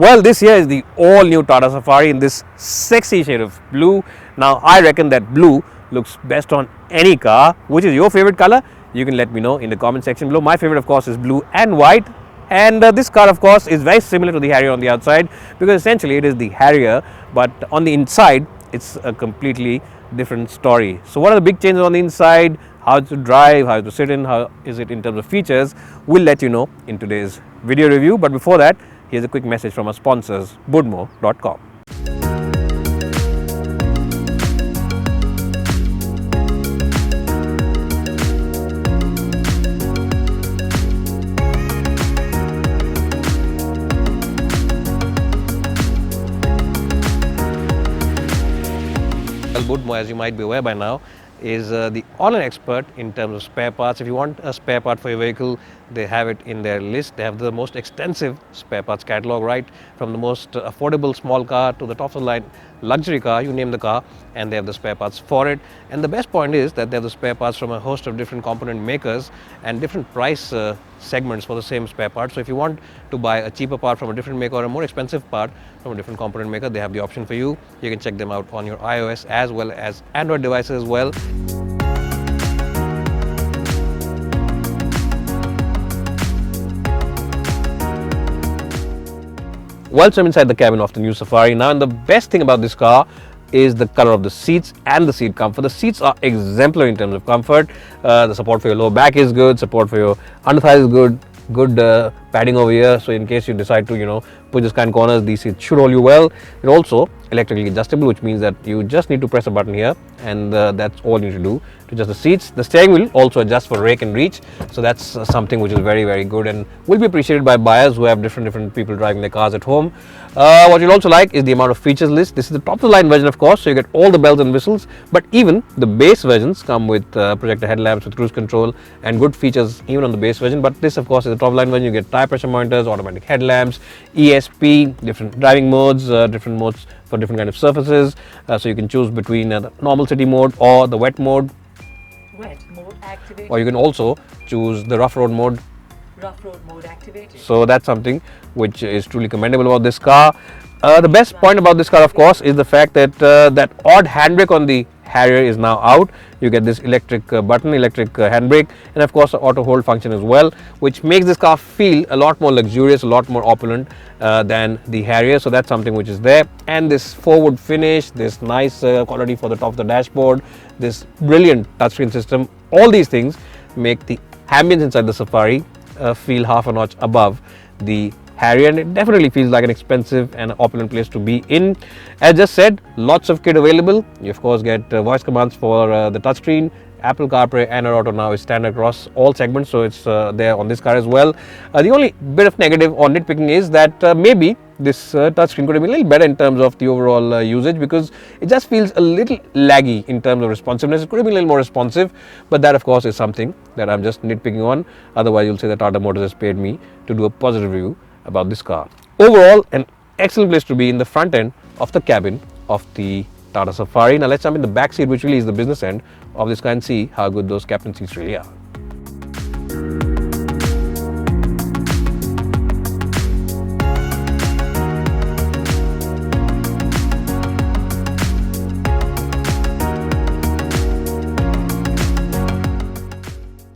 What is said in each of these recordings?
Well, this here is the all-new Tata Safari in this sexy shade of blue. Now, I reckon that blue looks best on any car. Which is your favorite color? You can let me know in the comment section below. My favorite, of course, is blue and white. And this car, of course, is very similar to the Harrier on the outside, because essentially it is the Harrier, but on the inside, it's a completely different story. So, what are the big changes on the inside? How to drive, how to sit in, how is it in terms of features? We'll let you know in today's video review. But before that, here's a quick message from our sponsors, budmo.com. Well, Budmo, as you might be aware by now, is the online expert in terms of spare parts. If you want a spare part for your vehicle, they have it in their list. They have the most extensive spare parts catalog, right from the most affordable small car to the top of the line luxury car, you name the car, and they have the spare parts for it. And the best point is that they have the spare parts from a host of different component makers and different price segments for the same spare part. So if you want to buy a cheaper part from a different maker or a more expensive part from a different component maker, they have the option for you. You can check them out on your iOS as well as Android devices as well. Well, so I'm inside the cabin of the new Safari now, and the best thing about this car is the color of the seats and the seat comfort. The seats are exemplary in terms of comfort. The support for your lower back is good, support for your under thigh is good padding over here, so in case you decide to push the sky in corners, these seats should hold you well. It's also electrically adjustable, which means that you just need to press a button here, and that's all you need to do to adjust the seats. The steering wheel also adjusts for rake and reach, so that's something which is very good and will be appreciated by buyers who have different people driving their cars at home. What you'll also like is the amount of features list. This is the top of the line version, of course, so you get all the bells and whistles, but even the base versions come with projector headlamps with cruise control and good features even on the base version. But this, of course, is the top line version. You get tire pressure monitors, automatic headlamps, ESP, different driving modes, different modes for different kind of surfaces, so you can choose between the normal city mode or the wet mode activated, or you can also choose the rough road mode activated. So that's something which is truly commendable about this car. The best point about this car, of course, is the fact that that odd handbrake on the Harrier is now out. You get this electric handbrake, and of course the auto hold function as well, which makes this car feel a lot more luxurious, a lot more opulent than the Harrier. So that's something which is there. And this forward finish, this nice quality for the top of the dashboard, this brilliant touchscreen system, all these things make the ambience inside the Safari feel half a notch above the Harrier, and it definitely feels like an expensive and opulent place to be in. As just said, lots of kit available. You of course get voice commands for the touchscreen. Apple CarPlay and Auto now is standard across all segments, so it's there on this car as well. The only bit of negative or nitpicking is that maybe this touchscreen could have been a little better in terms of the overall usage, because it just feels a little laggy in terms of responsiveness. It could have been a little more responsive, but that of course is something that I'm just nitpicking on. Otherwise, you'll say that Tata Motors has paid me to do a positive review about this car. Overall, an excellent place to be in the front end of the cabin of the Tata Safari. Now let's jump in the back seat, which really is the business end of this car, and see how good those captain seats really are.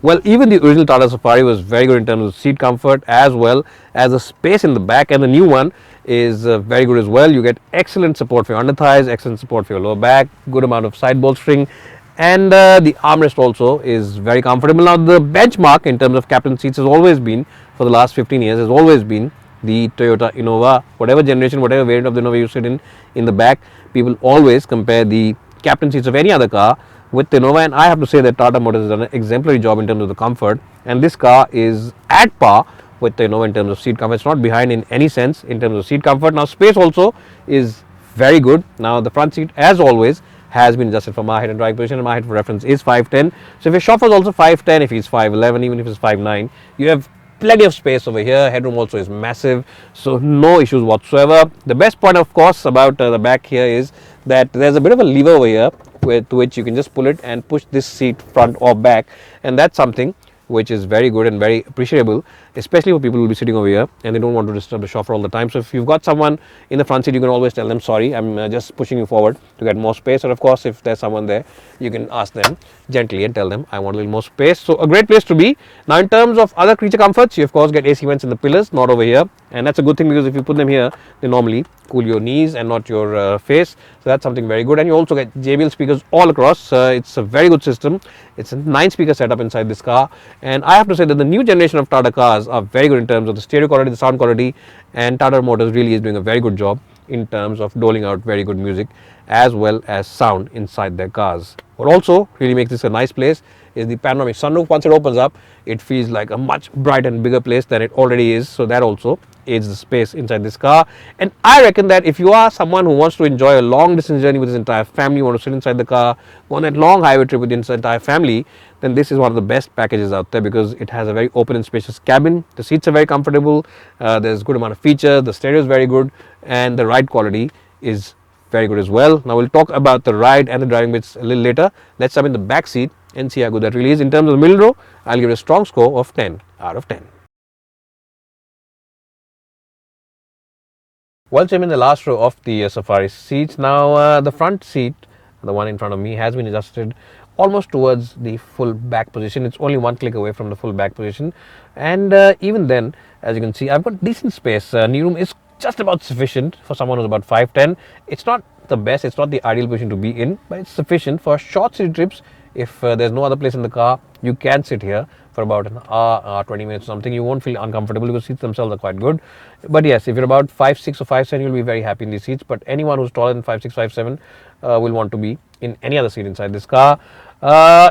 Well, even the original Tata Safari was very good in terms of seat comfort as well as the space in the back, and the new one is very good as well. You get excellent support for your under thighs, excellent support for your lower back, good amount of side bolstering, and the armrest also is very comfortable. Now the benchmark in terms of captain seats has always been, for the last 15 years, has always been the Toyota Innova. Whatever generation, whatever variant of the Innova you sit in the back, people always compare the captain seats of any other car with the Innova, and I have to say that Tata Motors has done an exemplary job in terms of the comfort, and this car is at par with the Innova in terms of seat comfort. It's not behind in any sense in terms of seat comfort. Now space also is very good. Now the front seat, as always, has been adjusted for my height and driving position, and my height for reference is 5'10". So if your chauffeur is also 5'10", if he's 5'11", even if he's 5'9", you have plenty of space over here. Headroom also is massive, so no issues whatsoever. The best point, of course, about the back here is that there's a bit of a lever over here to which you can just pull it and push this seat front or back, and that's something which is very good and very appreciable, especially for people who will be sitting over here and they don't want to disturb the chauffeur all the time. So if you've got someone in the front seat, you can always tell them, sorry, I'm just pushing you forward to get more space. And of course, if there's someone there, you can ask them gently and tell them, I want a little more space. So a great place to be. Now in terms of other creature comforts, you of course get AC vents in the pillars, not over here. And that's a good thing, because if you put them here, they normally cool your knees and not your face. So that's something very good. And you also get JBL speakers all across. It's a very good system. It's a 9-speaker setup inside this car. And I have to say that the new generation of Tata cars are very good in terms of the stereo quality, the sound quality, and Tata Motors really is doing a very good job in terms of doling out very good music as well as sound inside their cars. What also really makes this a nice place is the panoramic sunroof. Once it opens up, it feels like a much brighter and bigger place than it already is. So that also aids the space inside this car. And I reckon that if you are someone who wants to enjoy a long distance journey with his entire family, you want to sit inside the car, go on that long highway trip with the entire family, then this is one of the best packages out there, because it has a very open and spacious cabin. The seats are very comfortable. There's a good amount of features. The stereo is very good, and the ride quality is very good as well. Now we'll talk about the ride and the driving bits a little later. Let's jump in the back seat and see how good that really is. In terms of the middle row, I'll give it a strong score of 10 out of 10. Well, I'm in the last row of the Safari seats. Now the front seat, the one in front of me, has been adjusted almost towards the full back position. It's only one click away from the full back position, and even then, as you can see, I've got decent space. Knee room is just about sufficient for someone who's about 5'10". It's not the best, it's not the ideal position to be in, but it's sufficient for short city trips. If there's no other place in the car, you can sit here for about an hour, 20 minutes or something. You won't feel uncomfortable because seats themselves are quite good. But yes, if you're about 5'6" or 5'7", you'll be very happy in these seats. But anyone who's taller than 5'6", 5'7" will want to be in any other seat inside this car.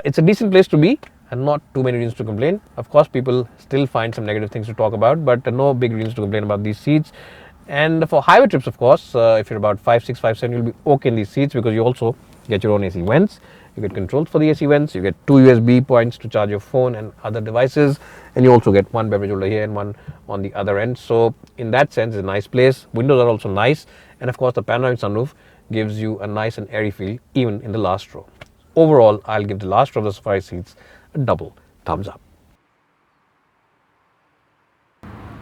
It's a decent place to be, and not too many reasons to complain. Of course, people still find some negative things to talk about, but no big reasons to complain about these seats. And for highway trips, of course, if you're about 5'6", 5'7", you'll be okay in these seats, because you also get your own AC vents. You get controls for the AC vents, you get 2 USB points to charge your phone and other devices, and you also get one beverage holder here and one on the other end. So in that sense, it's a nice place. Windows are also nice, and of course the panoramic sunroof gives you a nice and airy feel even in the last row. Overall, I'll give the last row of the Safari seats a double thumbs up.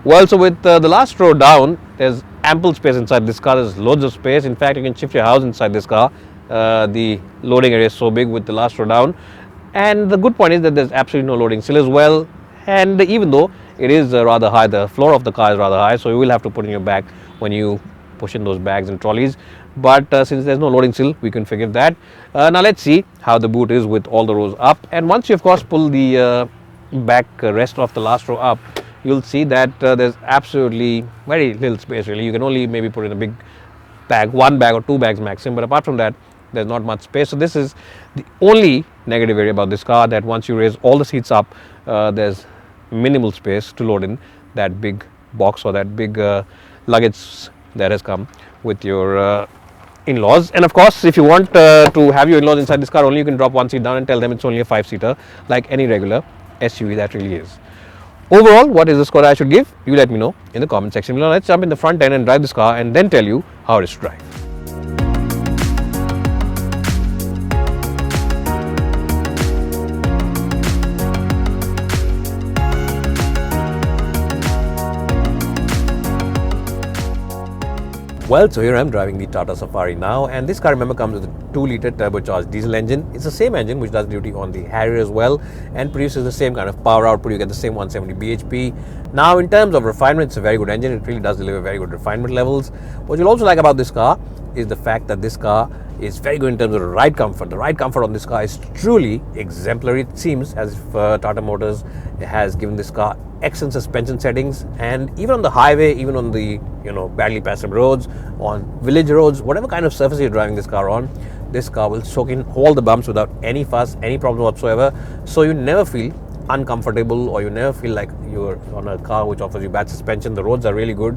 Well, so with the last row down, there's ample space inside this car. There's loads of space. In fact, you can shift your house inside this car. The loading area is so big with the last row down, and the good point is that there's absolutely no loading sill as well. And even though it is rather high, the floor of the car is rather high, so you will have to put in your bag when you push in those bags and trolleys. But since there's no loading sill, we can forgive that. Now let's see how the boot is with all the rows up. And once you of course pull the back rest of the last row up, you'll see that there's absolutely very little space really. You can only maybe put in a big bag, one bag or two bags maximum, but apart from that, there's not much space. So this is the only negative area about this car, that once you raise all the seats up, there's minimal space to load in that big box or that big luggage that has come with your in-laws. And of course, if you want to have your in-laws inside this car only, you can drop one seat down and tell them it's only a 5-seater like any regular SUV that really is. Overall, what is the score I should give? You let me know in the comment section below. Let's jump in the front end and drive this car and then tell you how it is to drive. Well, so here I am driving the Tata Safari now, and this car, remember, comes with a 2-litre turbocharged diesel engine. It's the same engine which does duty on the Harrier as well and produces the same kind of power output. You get the same 170 bhp. Now, in terms of refinement, it's a very good engine. It really does deliver very good refinement levels. What you'll also like about this car is the fact that this car is very good in terms of ride comfort. The ride comfort on this car is truly exemplary. It seems as if Tata Motors has given this car excellent suspension settings, and even on the highway, even on the badly passable roads, on village roads, whatever kind of surface you're driving this car on, this car will soak in all the bumps without any fuss, any problem whatsoever. So you never feel uncomfortable, or you never feel like you're on a car which offers you bad suspension. The roads are really good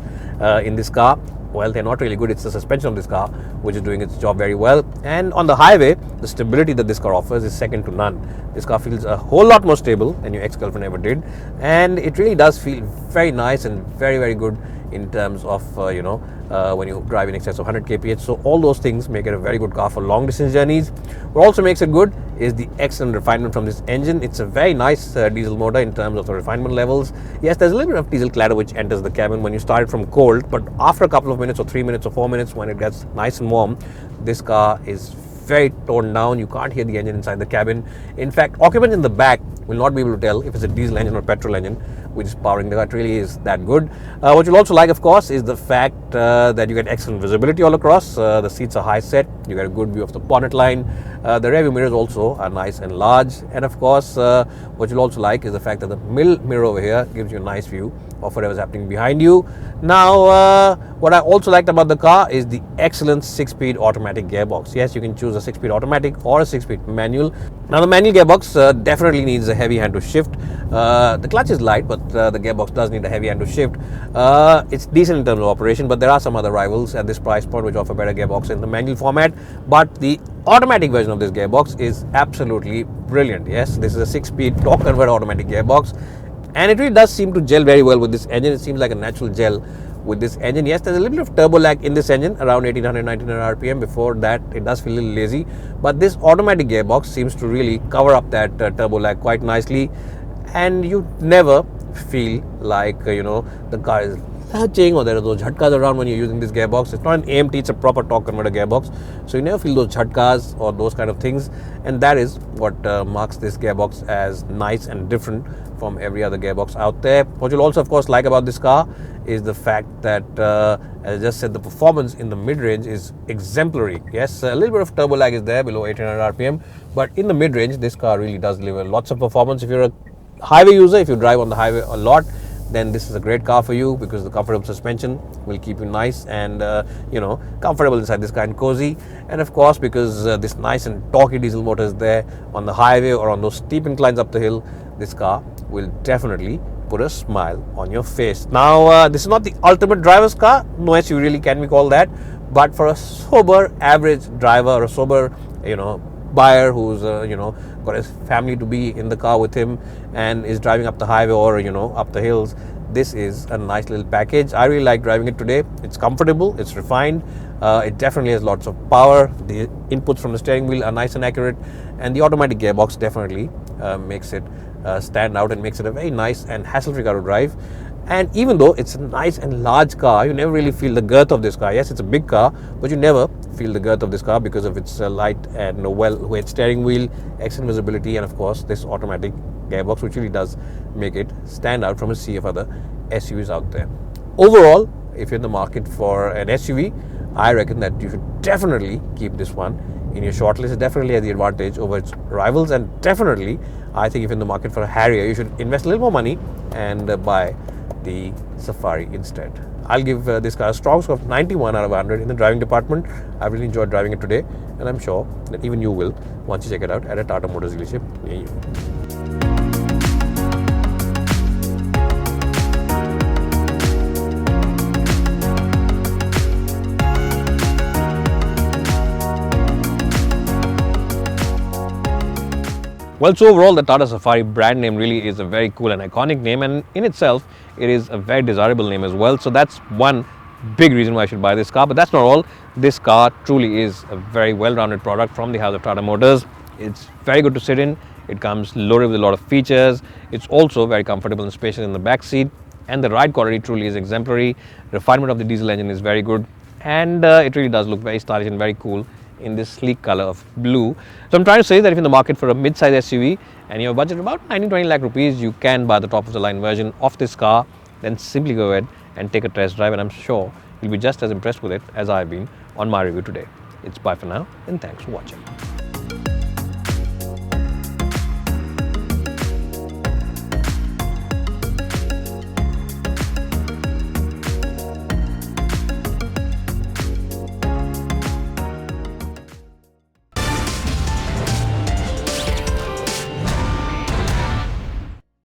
in this car. Well, they're not really good. It's the suspension of this car which is doing its job very well. And on the highway, the stability that this car offers is second to none. This car feels a whole lot more stable than your ex-girlfriend ever did, and it really does feel very nice and very, very good in terms of when you drive in excess of 100 kph. So all those things make it a very good car for long distance journeys. What also makes it good is the excellent refinement from this engine. It's a very nice diesel motor in terms of the refinement levels. Yes, there's a little bit of diesel clatter which enters the cabin when you start it from cold, but after a couple of minutes or 3 minutes or 4 minutes, when it gets nice and warm, this car is very toned down. You can't hear the engine inside the cabin. In fact, occupants in the back will not be able to tell if it's a diesel engine or petrol engine which is powering the car. It really is that good. What you'll also like, of course, is the fact that you get excellent visibility all across. The seats are high set. You get a good view of the bonnet line. The rear view mirrors also are nice and large. And of course, what you'll also like is the fact that the middle mirror over here gives you a nice view of whatever's happening behind you. Now, what I also liked about the car is the excellent 6-speed automatic gearbox. Yes, you can choose a 6-speed automatic or a 6-speed manual. Now, the manual gearbox definitely needs a heavy hand to shift. The clutch is light, but the gearbox does need a heavy hand to shift. It's decent in terms of operation, but there are some other rivals at this price point which offer better gearbox in the manual format. But the automatic version of this gearbox is absolutely brilliant. Yes, this is a 6-speed torque converter automatic gearbox, and it really does seem to gel very well with this engine. It seems like a natural gel with this engine. Yes, there's a little bit of turbo lag in this engine, around 1800-1900 rpm. Before that, it does feel a little lazy, but this automatic gearbox seems to really cover up that turbo lag quite nicely, and you never feel like the car is lurching or there are those jhatkas around when you're using this gearbox. It's not an AMT, it's a proper torque converter gearbox, so you never feel those jhatkas or those kind of things, and that is what marks this gearbox as nice and different from every other gearbox out there. What you'll also, of course, like about this car is the fact that, as I just said, the performance in the mid-range is exemplary. Yes, a little bit of turbo lag is there below 1800 rpm, but in the mid-range, this car really does deliver lots of performance. If you're a highway user, if you drive on the highway a lot, then this is a great car for you, because the comfortable suspension will keep you nice and comfortable inside this car and cozy. And of course, because this nice and torquey diesel motor is there on the highway or on those steep inclines up the hill, this car will definitely put a smile on your face. Now, this is not the ultimate driver's car. No SUV really can be called that, but for a sober average driver or a sober buyer who's got his family to be in the car with him and is driving up the highway or up the hills, this is a nice little package. I really like driving it today. It's comfortable, it's refined, it definitely has lots of power. The inputs from the steering wheel are nice and accurate, and the automatic gearbox definitely makes it stand out and makes it a very nice and hassle-free car to drive. And even though it's a nice and large car, you never really feel the girth of this car. Yes, it's a big car, but you never feel the girth of this car because of its light and well-weighted steering wheel, excellent visibility, and of course this automatic gearbox, which really does make it stand out from a sea of other SUVs out there. Overall, if you're in the market for an SUV, I reckon that you should definitely keep this one in your shortlist. It definitely has the advantage over its rivals, and definitely I think if you're in the market for a Harrier, you should invest a little more money and buy the Safari instead. I'll give this car a strong score of 91 out of 100 in the driving department. I really enjoyed driving it today, and I'm sure that even you will once you check it out at a Tata Motors dealership near you. Well, so overall, the Tata Safari brand name really is a very cool and iconic name, and in itself, it is a very desirable name as well. So that's one big reason why I should buy this car. But that's not all. This car truly is a very well-rounded product from the house of Tata Motors. It's very good to sit in. It comes loaded with a lot of features. It's also very comfortable and spacious in the back seat, and the ride quality truly is exemplary. Refinement of the diesel engine is very good, and it really does look very stylish and very cool in this sleek color of blue. So I'm trying to say that if you're in the market for a mid-size SUV and you have a budget of about 19-20 lakh rupees, you can buy the top of the line version of this car. Then simply go ahead and take a test drive, and I'm sure you'll be just as impressed with it as I've been on my review today. It's bye for now, and thanks for watching.